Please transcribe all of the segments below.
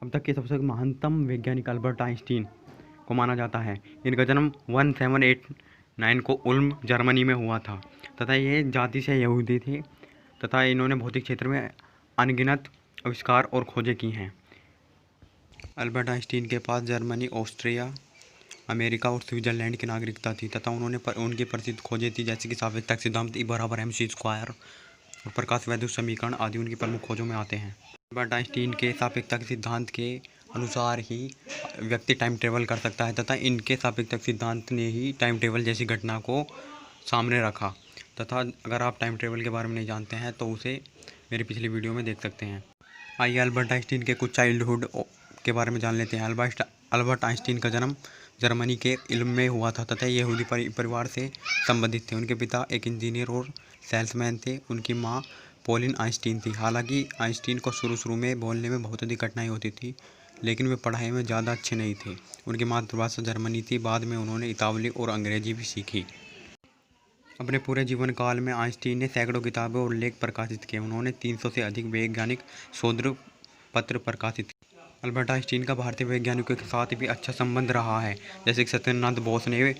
अब तक के सबसे महानतम वैज्ञानिक अल्बर्ट आइंस्टीन को माना जाता है। इनका जन्म 1789 को उल्म जर्मनी में हुआ था तथा ये जाति से यहूदी थे तथा इन्होंने भौतिक क्षेत्र में अनगिनत आविष्कार और खोजें की हैं। अल्बर्ट आइंस्टीन के पास जर्मनी, ऑस्ट्रिया, अमेरिका और स्विट्जरलैंड की नागरिकता थी तथा उन्होंने उनकी प्रसिद्ध खोजें थी जैसे कि सापेक्षता सिद्धांत, E बराबर mc स्क्वायर और प्रकाश वैद्युत समीकरण आदि उनकी प्रमुख खोजों में आते हैं। अल्बर्ट आइंस्टीन के सापेक्षता के सिद्धांत के अनुसार ही व्यक्ति टाइम ट्रेवल कर सकता है तथा इनके सापेक्षता सिद्धांत ने ही टाइम ट्रेवल जैसी घटना को सामने रखा तथा अगर आप टाइम ट्रेवल के बारे में नहीं जानते हैं तो उसे मेरी पिछली वीडियो में देख सकते हैं। आइए अल्बर्ट आइंस्टीन के कुछ चाइल्डहुड के बारे में जान लेते हैं। अल्बर्ट आइंस्टीन का जन्म जर्मनी के इल्म में हुआ था तथा यहूदी परिवार से संबंधित थे। उनके पिता एक इंजीनियर और सेल्समैन थे। उनकी माँ पॉलिन आइंस्टीन थी। हालांकि आइंस्टीन को शुरू में बोलने में बहुत अधिक कठिनाई होती थी लेकिन वे पढ़ाई में ज़्यादा अच्छे नहीं थे। उनकी मातृभाषा जर्मनी थी। बाद में उन्होंने इतालवी और अंग्रेजी भी सीखी। अपने पूरे जीवन काल में आइंस्टीन ने सैकड़ों किताबें और लेख प्रकाशित किए। उन्होंने 300 से अधिक वैज्ञानिक शोध पत्र प्रकाशित किए। अल्बर्ट आइंस्टीन का भारतीय वैज्ञानिकों के साथ भी अच्छा संबंध रहा है। जैसे कि सत्येंद्रनाथ बोस ने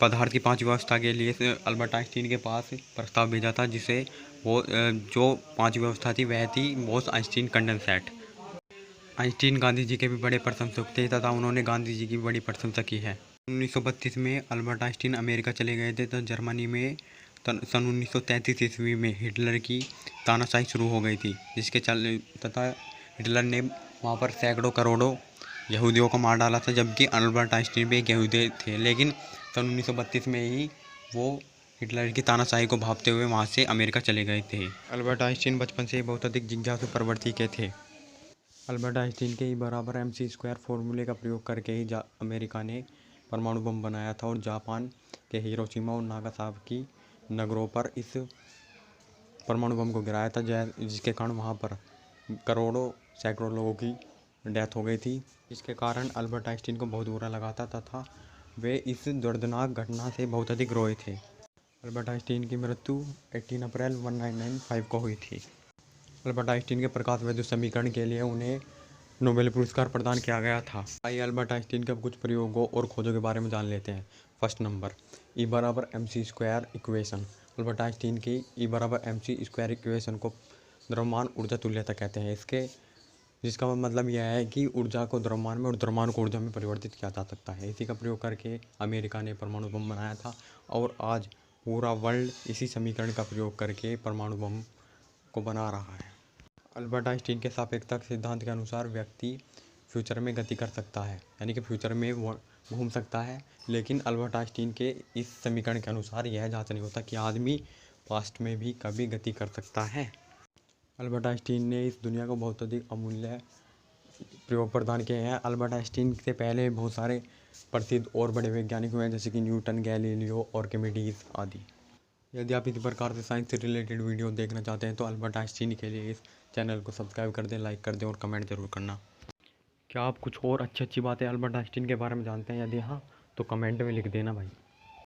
पदार्थ की 5 व्यवस्था के लिए अल्बर्ट आइंस्टीन के पास प्रस्ताव भेजा था जिसे वो जो 5 व्यवस्था थी वह थी Bose Einstein condensate. Einstein Gandhi ji के भी बड़े प्रशंसक थे तथा उन्होंने गांधी जी की बड़ी प्रशंसा की है। 1932 में अल्बर्ट आइंस्टीन अमेरिका चले गए थे तो जर्मनी में सन 1933 ईस्वी में हिटलर की तानाशाही शुरू हो गई थी जिसके तथा हिटलर ने वहाँ पर सैकड़ों करोड़ों यहूदियों को मार डाला था जबकि अल्बर्ट आइंस्टीन भी एक यहूदी थे। लेकिन सन 1932 में ही वो हिटलर की तानाशाही को भांपते हुए वहाँ से अमेरिका चले गए थे। अल्बर्ट आइंस्टीन बचपन से बहुत अधिक जिज्ञासु प्रवृत्ति के थे। अल्बर्ट आइंस्टीन के E बराबर mc स्क्वायर फॉर्मूले का प्रयोग करके ही अमेरिका ने परमाणु बम बनाया था और जापान के हिरोशिमा और नागासाकी नगरों पर इस परमाणु बम को गिराया था जिसके कारण वहाँ पर करोड़ों सैकड़ों लोगों की डेथ हो गई थी। जिसके कारण अल्बर्ट आइंस्टीन को बहुत बुरा लगा था तथा वे इस दर्दनाक घटना से बहुत अधिक रोए थे। अल्बर्ट आइंस्टीन की मृत्यु 18 अप्रैल 1995 को हुई थी। अल्बर्ट आइंस्टीन के प्रकाश वैद्युत समीकरण के लिए उन्हें नोबेल पुरस्कार प्रदान किया गया था। आइए अल्बर्ट आइंस्टीन के कुछ प्रयोगों और खोजों के बारे में जान लेते हैं। फर्स्ट नंबर, E बराबर mc square equation. Albert Einstein की E बराबर mc स्क्वायर इक्वेशन को द्रव्यमान ऊर्जा तुल्यता कहते हैं। जिसका मतलब यह है कि ऊर्जा को द्रव्यमान में और द्रव्यमान को ऊर्जा में परिवर्तित किया जा सकता है। इसी का प्रयोग करके अमेरिका ने परमाणु बम बनाया था और आज पूरा वर्ल्ड इसी समीकरण का प्रयोग करके परमाणु बम को बना रहा है। अल्बर्ट आइंस्टीन के सापेक्षता सिद्धांत के अनुसार व्यक्ति फ्यूचर में गति कर सकता है यानी कि फ्यूचर में घूम सकता है। लेकिन अल्बर्ट आइंस्टीन के इस समीकरण के अनुसार यह जांच नहीं होता कि आदमी पास्ट में भी कभी गति कर सकता है। अल्बर्ट आइंस्टीन ने इस दुनिया को बहुत अधिक अमूल्य प्रयोग प्रदान किए हैं। अल्बर्ट आइंस्टीन से पहले बहुत सारे प्रसिद्ध और बड़े वैज्ञानिक हुए हैं जैसे कि न्यूटन, गैलीलियो, आर्किमिडीज आदि। यदि आप इस प्रकार से साइंस से रिलेटेड वीडियो देखना चाहते हैं तो अल्बर्ट आइंस्टीन के लिए इस चैनल को सब्सक्राइब कर दें, लाइक कर दें और कमेंट जरूर करना। क्या आप कुछ और अच्छी बातें अल्बर्ट आइंस्टीन के बारे में जानते हैं? यदि हाँ तो कमेंट में लिख देना भाई।